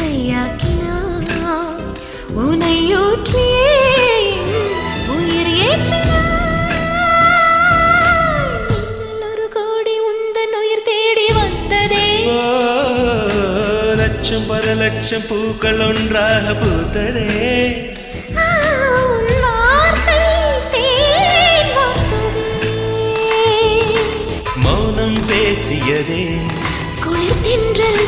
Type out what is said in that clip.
இசையாக்கினாய் உனையூற்றியே உயிர் ஏற்றினாய் ஒரு கோடி உந்தன் உயிர் தேடி வந்ததே லட்சம் பல லட்சம் பூக்கள் ஒன்றாக பூத்ததே மௌனம் பேசியதே குளிர் தென்றல்